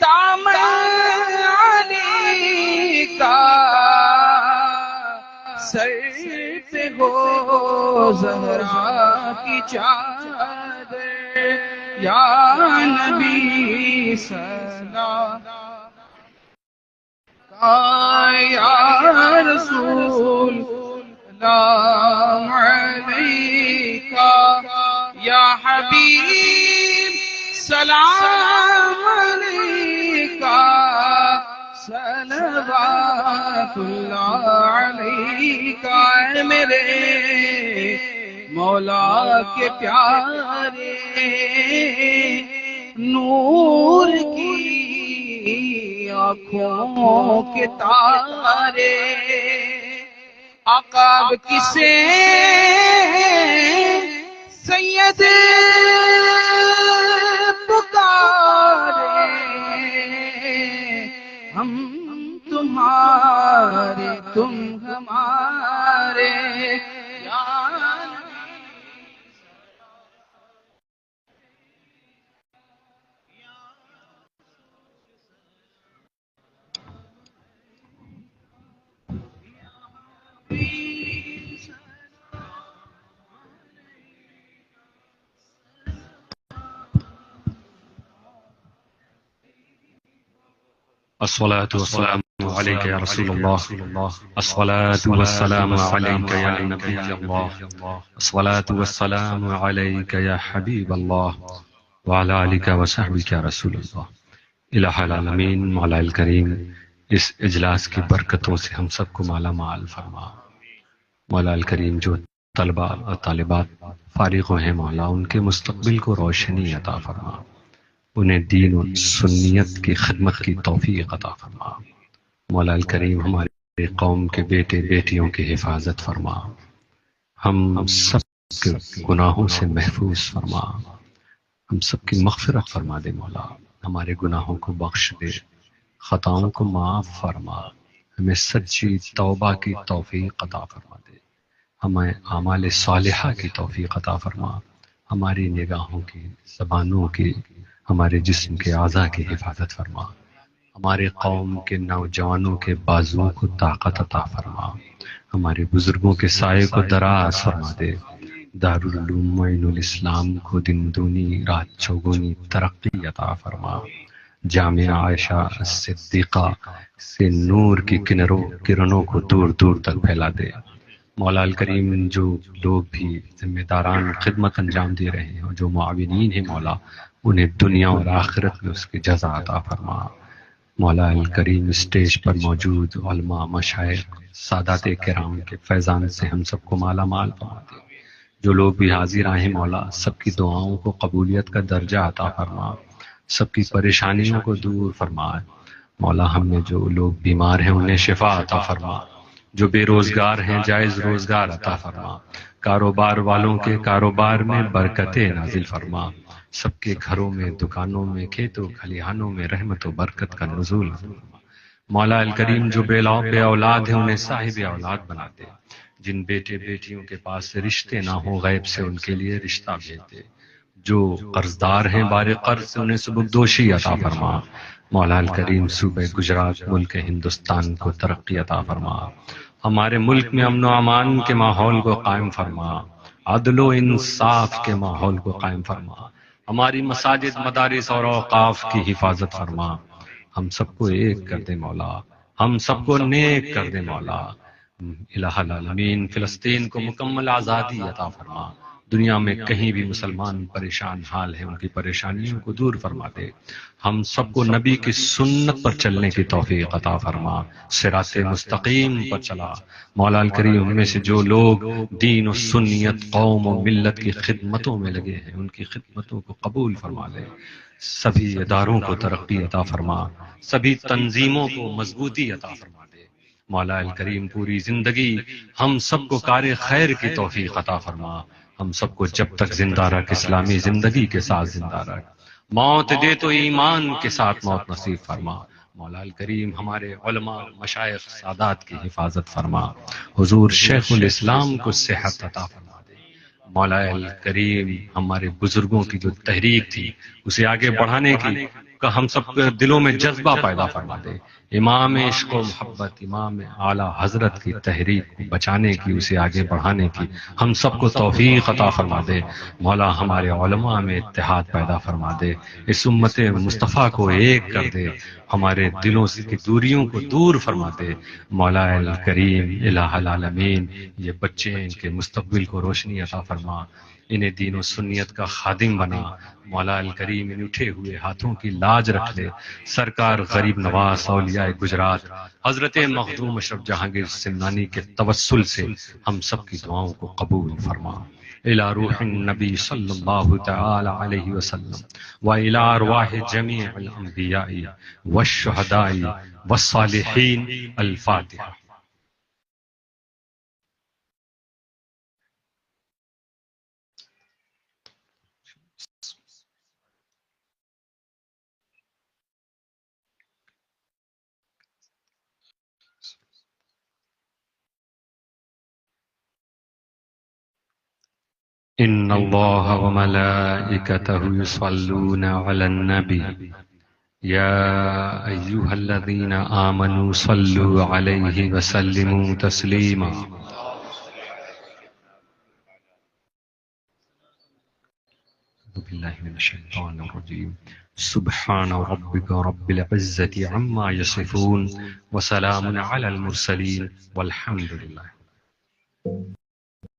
دامن سر پہ ہو زہرا کی چادر یا نبی سلام یا رسول سلام علیکہ یا حبیب سلام علیکہ صلوات اللہ علیکہ اے میرے مولا کے پیارے نور کی آنکھوں کے تارے آقا اب کسے سید پکارے ہم تمہارے تم ہمارے یا الصلاة والسلام عليك يا رسول الله الصلاة والسلام عليك يا نبي الله الصلاة والسلام عليك يا حبيب الله وعلى آلك وصحبك يا رسول الله الہ العالمین مولا الکریم اس اجلاس کی برکتوں سے ہم سب کو مالا مال فرما مولا الکریم جو طلبہ اور طالبات فارغ ہیں مولا ان کے مستقبل کو روشنی عطا فرما انہیں دین و سنیت کی خدمت کی توفیق عطا فرما مولا الکریم ہمارے قوم کے بیٹے بیٹیوں کی حفاظت فرما ہم سب کے گناہوں سے محفوظ فرما ہم سب کی مغفرت فرما دے مولا ہمارے گناہوں کو بخش دے خطاؤں کو معاف فرما ہمیں سچی توبہ کی توفیق عطا فرما دے ہمیں اعمال صالحہ کی توفیق عطا فرما ہماری نگاہوں کی زبانوں کی ہمارے جسم کے اعضاء کی حفاظت فرما ہمارے قوم کے نوجوانوں کے بازوؤں کو طاقت عطا فرما ہمارے بزرگوں کے سائے کو دراز فرما دے دارالعلوم معین الاسلام کو دن دونی رات چوگونی ترقی عطا فرما جامعہ عائشہ صدیقہ سے نور کی کرنوں کو دور دور تک پھیلا دے مولا الکریم جو لوگ بھی ذمہ داران خدمت انجام دے رہے ہیں اور جو معاونین ہیں مولا انہیں دنیا اور آخرت میں اس کی جزا عطا فرما مولا الکریم اسٹیج پر موجود علماء مشائخ سادات کرام کے فیضان سے ہم سب کو مالا مال فرما دے جو لوگ بھی حاضر آئے ہیں مولا سب کی دعاؤں کو قبولیت کا درجہ عطا فرما سب کی پریشانیوں کو دور فرما۔ مولا ہم میں جو لوگ بیمار ہیں انہیں شفا عطا فرما، جو بے روزگار ہیں جائز روزگار عطا فرما، کاروبار والوں کے کاروبار میں برکتیں نازل فرما، سب کے گھروں میں دکانوں میں کھیتوں کھلیہانوں میں رحمت و برکت کا نزول فرما۔ مولا الکریم جو بے اولاد ہیں انہیں صاحب اولاد بنا دے، جن بیٹے بیٹیوں کے پاس رشتے نہ ہو غیب سے ان کے لیے رشتہ بھیج دے، جو قرضدار ہیں بار قرض سے انہیں سبکدوشی عطا فرما۔ مولا الکریم صوبہ گجرات ملک ہندوستان کو ترقی عطا فرما، ہمارے ملک میں امن و امان کے ماحول کو قائم فرما، عدل و انصاف کے ماحول کو قائم فرما، ہماری مساجد مدارس اور اوقاف کی حفاظت فرما، ہم سب کو ایک کر دے مولا، ہم سب کو نیک کر دے مولا۔ الہ العالمین فلسطین کو مکمل آزادی عطا فرما، دنیا میں کہیں بھی مسلمان پریشان حال ہے ان کی پریشانیوں کو دور فرما دے، ہم سب کو نبی کی سنت پر چلنے کی توفیق عطا فرما، صراط مستقیم پر چلا۔ مولا الکریم ان میں سے جو لوگ دین و سنیت قوم و ملت کی خدمتوں میں لگے ہیں ان کی خدمتوں کو قبول فرما لے، سبھی اداروں کو ترقی عطا فرما، سبھی تنظیموں کو مضبوطی عطا فرما دے۔ مولا الکریم پوری زندگی ہم سب کو کار خیر کی توفیق عطا فرما، ہم سب کو جب تک زندہ رکھ اسلامی زندگی کے ساتھ زندہ رکھ، موت دے تو ایمان کے ساتھ موت نصیب فرما۔ مولا الکریم ہمارے علماء مشائخ سادات کی حفاظت فرما، حضور شیخ الاسلام کو صحت عطا فرما دے۔ مولا الکریم ہمارے بزرگوں کی جو تحریک تھی اسے آگے بڑھانے کی کا ہم سب کے دلوں میں جذبہ پیدا فرما دے، امام عشق و محبت امام اعلی حضرت کی تحریک کو بچانے کی اسے آگے بڑھانے کی ہم سب کو توفیق عطا فرما دے۔ مولا ہمارے علماء میں اتحاد پیدا فرما دے، اس امت مصطفیٰ کو ایک کر دے، ہمارے دلوں سے کی دوریوں کو دور فرما دے۔ مولا الکریم الہ العالمین یہ بچے ان کے مستقبل کو روشنی عطا فرما، انہیں دین و سنیت کا خادم بنا۔ مولا الکریم ان اٹھے ہوئے ہاتھوں کی لاج رکھ لے، سرکار غریب نواز اولیاء گجرات حضرت مخدوم اشرف جہانگیر سمنانی کے توسل سے ہم سب کی دعاؤں کو قبول فرما۔ الى روح النبی صلی اللہ تعالی علیہ وسلم و الى ارواح جمیع الانبیاء والشہداء والصالحین۔ الفاتحہ۔ ان اللہ وملائکتہ یصلون علی النبی یا ایہا الذین آمنوا صلوا علیہ وسلموا تسلیما۔ اعوذ باللہ من الشیطان الرجیم۔ سبحان ربک رب العزة عما یصفون وسلام علی المرسلین والحمد للہ۔